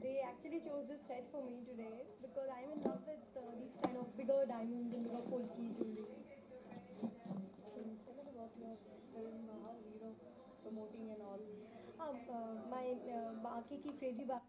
They actually chose this set for me today because I'm in love with these kind of bigger diamonds and bigger polki jewelry. Tell us about your film, how promoting and all. My Baki ki crazy ba.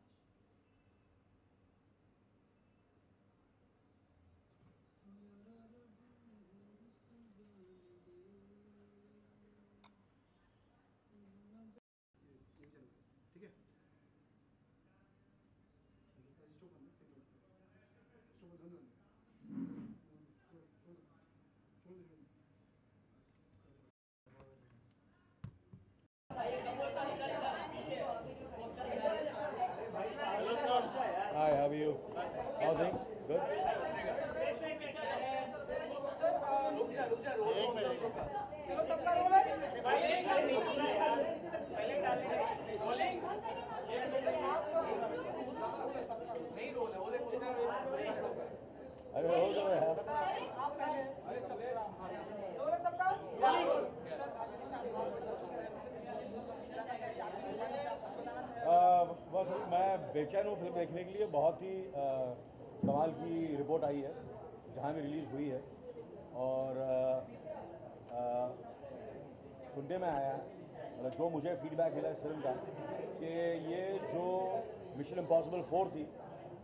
Hi, how are you? How are things? Good? अरे हो जाओ यार. बस मैं बेचैन हूँ film देखने के लिए. बहुत ही कमाल की रिपोर्ट आई है जहाँ में रिलीज़ हुई है. और सुनने में आया है, मतलब जो मुझे फीडबैक मिला इस फिल्म का, कि ये जो मिशन इम्पॉसिबल 4 थी,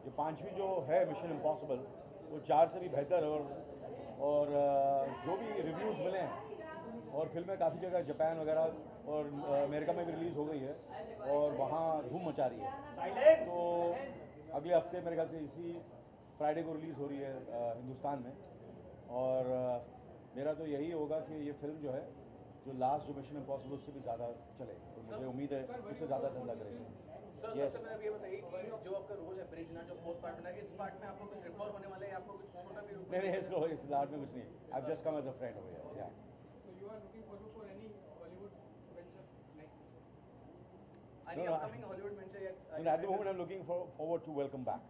ये पांचवी जो है मिशन इम्पॉसिबल, वो 4 से भी बेहतर है. और जो भी रिव्यूज़ मिले हैं, और फिल्में काफ़ी जगह जापान वगैरह और अमेरिका में भी रिलीज़ हो गई है और वहाँ धूम मचा रही है. तो अगले हफ्ते मेरे ख्याल से इसी फ्राइडे को रिलीज़ हो रही है हिंदुस्तान में. और मेरा तो यही होगा कि ये फिल्म जो है, जो लास्ट जो मिशन इम्पॉसिबल उससे भी ज़्यादा चले, तो मुझे उम्मीद है उससे ज़्यादा धंधा करेगा. Sir Yes. सबसे पहले आप ये बताइए कि जो आपका रोल है ब्रिजना, जो फोर्थ पार्ट में है, इस पार्ट में आपको कुछ रिफॉर्म होने वाला है या आपको कुछ छोटा भी नहीं नहीं, इस लाट में कुछ नहीं. I just come as a friend हो गया. So you are looking forward for any Bollywood venture next? any No, upcoming Hollywood venture या At the moment, I'm looking forward to Welcome Back.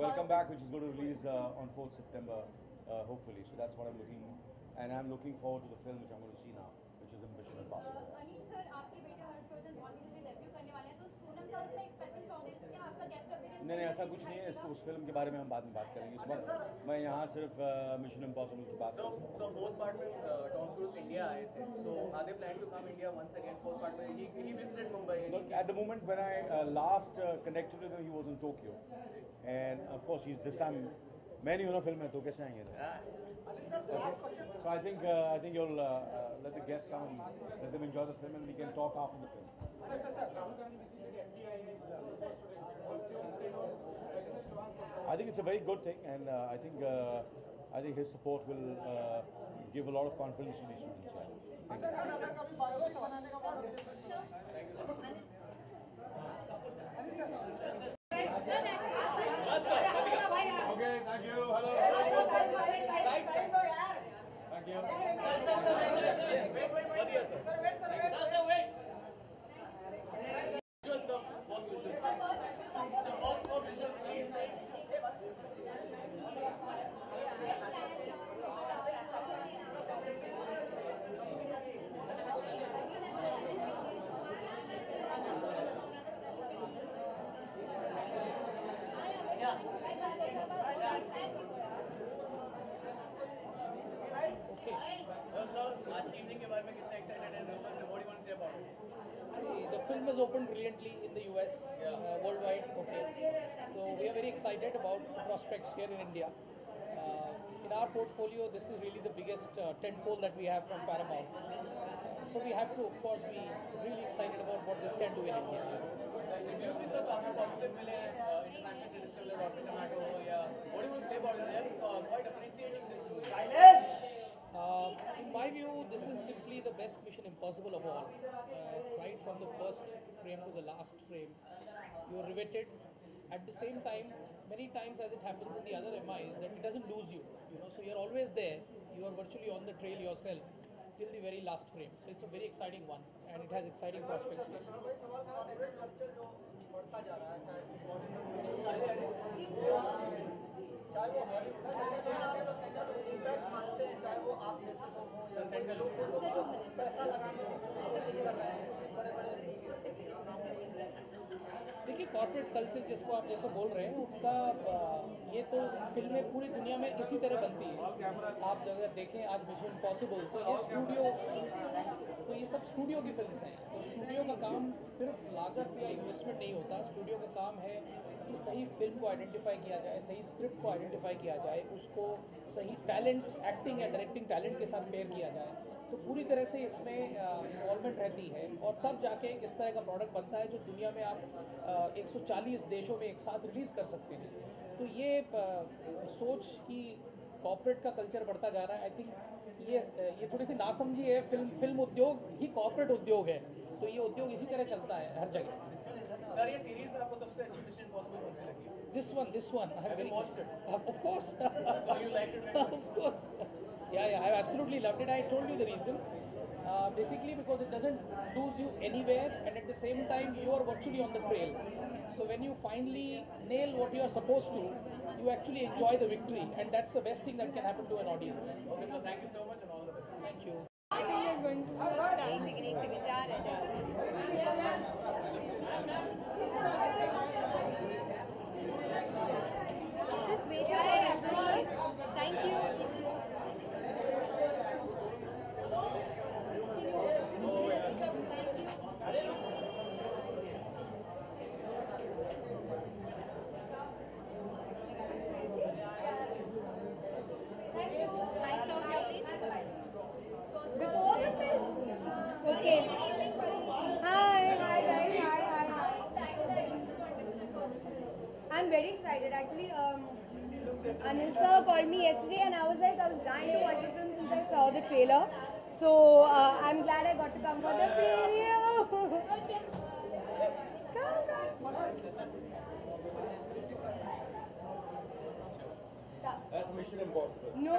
Welcome Back, which is going to release on 4th September, hopefully. So that's what I'm looking, and I'm looking forward to the film which I'm going to see now, which is Mission Impossible. Anil sir, आपके बेटे हर्षवर्धन बहुत ही जल्दी debut करने वाले हैं, तो सोनम का उसका एक स्पेशल सॉन्ग है, क्या आपका गेस्ट अपीयरेंस? नहीं नहीं, ऐसा कुछ नहीं है. इसको उस फिल्म के बारे में हम बाद में बात करेंगे. इस वक्त मैं यहाँ सिर्फ मिशन इम्पॉसिबल की बात कर रहा so fourth part में टॉम क्रूज इंडिया आए थे, so are they planning to come India once again? Fourth part में he visited Mumbai and Look, at the moment when I last connected with him, he was in Tokyo, and of course he's this time. मैं नहीं हूँ ना film में, तो कैसे आएंगे? So I think you'll let the guests come and let them enjoy the film, and we can talk after the film. I think it's a very good thing, and I think his support will give a lot of confidence to these students. Okay, thank you. Hello. Thank you. बढ़िया sir. Visuals sir, first visuals. So first visuals please. Sir, आज की evening के बारे में कितना excited है, nervous है, what do you want to say about it? The film is opened brilliantly in the US, worldwide. Okay, so we are very excited about the prospects here in India. In our portfolio, this is really the biggest tentpole that we have from Paramount. So we have to, of course, be really excited about what this can do in India. Reviews भी sir काफी positive मिले हैं, international criticism, Rotten tomato या what do you want to say about it? They are quite appreciating this movie. In my view, this is simply the best Mission Impossible of all. Right from the first frame to the last frame, you're riveted. At the same time, many times as it happens in the other MIs, that it doesn't lose you. So you're always there. You are virtually on the trail yourself till the very last frame. So it's a very exciting one, and it has exciting prospects still. चाहे वो मानते हैं, चाहे वो आप जैसे लोग हो, पैसा लगाने की कोशिश कर रहे हैं बड़े बड़े. देखिए, कॉर्पोरेट कल्चर जिसको आप जैसे बोल रहे हैं उसका ये तो फिल्में पूरी दुनिया में इसी तरह बनती है। आप अगर देखें आज मिशन इम्पॉसिबल तो ये सब स्टूडियो की फिल्म्स हैं। तो स्टूडियो का काम सिर्फ लागत या इन्वेस्टमेंट नहीं होता। स्टूडियो का काम है कि सही फिल्म को आइडेंटिफाई किया जाए, सही स्क्रिप्ट को आइडेंटिफाई किया जाए, उसको सही टैलेंट, एक्टिंग या डायरेक्टिंग टैलेंट के साथ पेयर किया जाए। तो पूरी तरह से इसमें इन्वॉल्वमेंट रहती है और तब जाके इस तरह का प्रोडक्ट बनता है जो दुनिया में आप 140 देशों में एक साथ रिलीज़ कर सकते हैं। तो ये सोच कि कॉर्पोरेट का कल्चर बढ़ता जा रहा है, आई थिंक ये थोड़ी सी नासमझी है। फिल्म उद्योग ही कॉर्पोरेट उद्योग है, तो ये उद्योग इसी तरह चलता है हर जगह। सर ये सीरीज में आपको सबसे अच्छी मिशन इम्पॉसिबल कौन सी लगी? This one, I have Have you watched it? Of course. So you liked it very much? Of course. Yeah, I absolutely loved it. I told you the reason. Basically because it doesn't lose you anywhere, and at the same time you are virtually on the trail. So when you finally nail what you are supposed to, you actually enjoy the victory, and that's the best thing that can happen to an audience. Okay, so thank you so much and all the best. Thank you. I think it's going to एक second जा रहे हैं। just wait for it. Thank you. Lights out here, please. Before the film? Okay. Hi guys. Hi. I'm very excited actually. Anil sir called me yesterday and I was dying to watch the film since I saw the trailer. So I'm glad I got to come for the preview. That's Mission Impossible. No.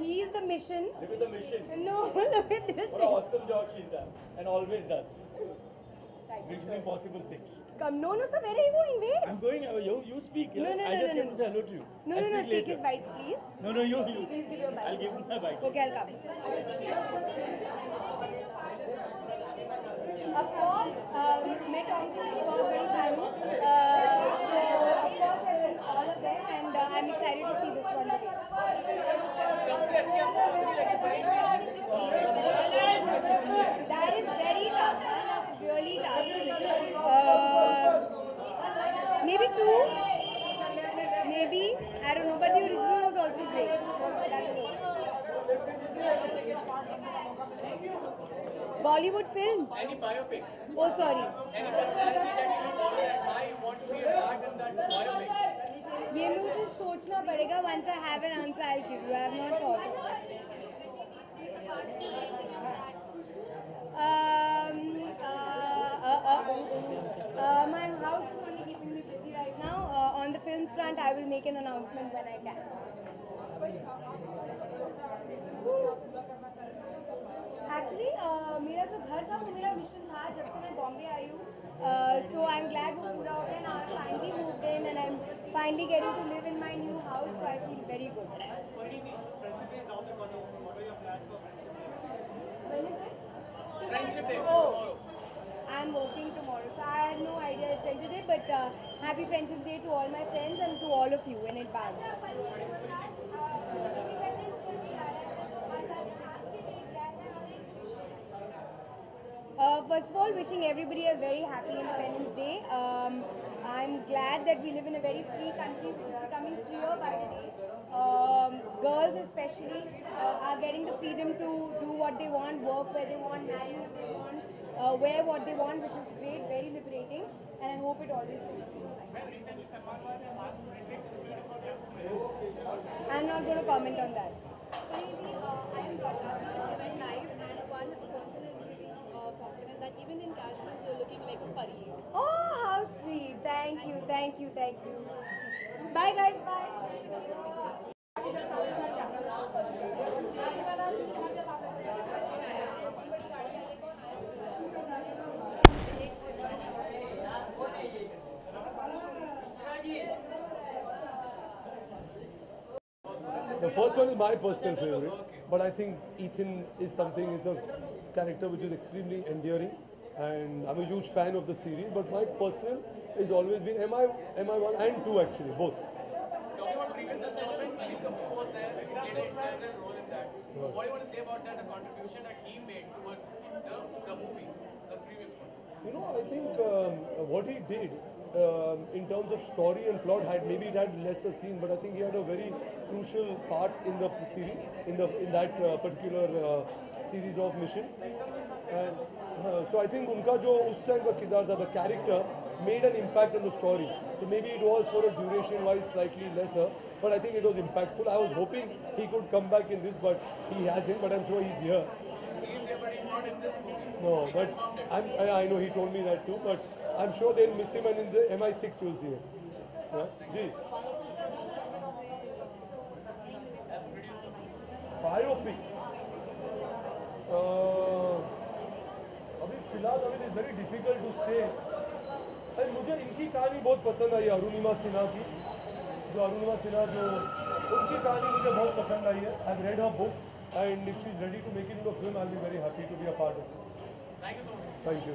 He is the mission. Look at the mission. No, look at this. What an awesome job she's done and always does. Thank you, Mission sir. Impossible 6. Come, no, sir, where are you going? Wait. I'm going. You speak. No, I just no. came to say hello to you. No, I'll no, speak take later. his bites, please. No, you. Please give your I'll bite. give him my bite. Okay, I'll come. Of course, met Tom Cruise, he was very funny. So, of course, I seen all of them and I'm excited to see this one again. सबसे अच्छी आपको कौन सी लगी? That is very tough. That's really tough. Maybe two. Maybe. I don't know. But the original was also great. Bollywood film? Any biopic? Oh, sorry. Any personality that you follow and I want to be a part in that biopic? ये मुझे सोचना पड़ेगा. Once I have an answer, I'll give you. I have not thought. My house is only keeping me busy right now. On the films front, I will make an announcement when I can. Actually, मेरा जो घर था वो मेरा mission था जब से मैं बॉम्बे आई हूँ. So I'm glad वो पूरा हो गया. Now I finally moved in and I'm finally getting to live in my new house. So I feel very good. When is it? Friendship Day. Oh, I'm working tomorrow, so I had no idea it's Friendship Day. But happy Friendship Day to all my friends and to all of you in advance. First of all, wishing everybody a very happy Independence Day. I'm glad that we live in a very free country, which is becoming freer by the day. Girls especially are getting the freedom to do what they want, work where they want, marry who they want, wear what they want, which is great, very liberating, and I hope it always continues. I'm not going to comment on that. Maybe I am broadcasting this event live, and one person is giving compliment that even in casuals you're looking like a pari. Oh, how sweet. Thank you. Bye, guys. Bye. The first one is my personal favorite, but I think Ethan is a character which is extremely endearing, and I'm a huge fan of the series. But my personal is always been MI1 and 2 actually, both. Talking about previous installment, Anil Kapoor was there, he played an integral role in that. So what do you want to say about that, the contribution that he made towards the movie, the previous one? You know, I think what he did in terms of story and plot maybe it had lesser scenes, but I think he had a very crucial part in the series, in that particular series of Mission. And so I think unka jo us time ka kidar tha, the character made an impact on the story. So maybe it was for a duration wise slightly lesser, but I think it was impactful. I was hoping he could come back in this, but he hasn't. But I'm sure he's here. He's here, but he's not in this movie. No, but I know he told me that too. But I'm sure they'll miss him, and in the MI6 you'll see him. Yeah? Ji. As a producer. Biopic. अभी फिलहाल it is very difficult to say. अरे मुझे इनकी कहानी बहुत पसंद आई, अरुणिमा सिन्हा की। जो अरुणिमा सिन्हा जो उनकी कहानी मुझे बहुत पसंद आई है। I have read her book and if she is ready to make it into a film I will be very happy to be a part of it. Thank you so much. Thank you.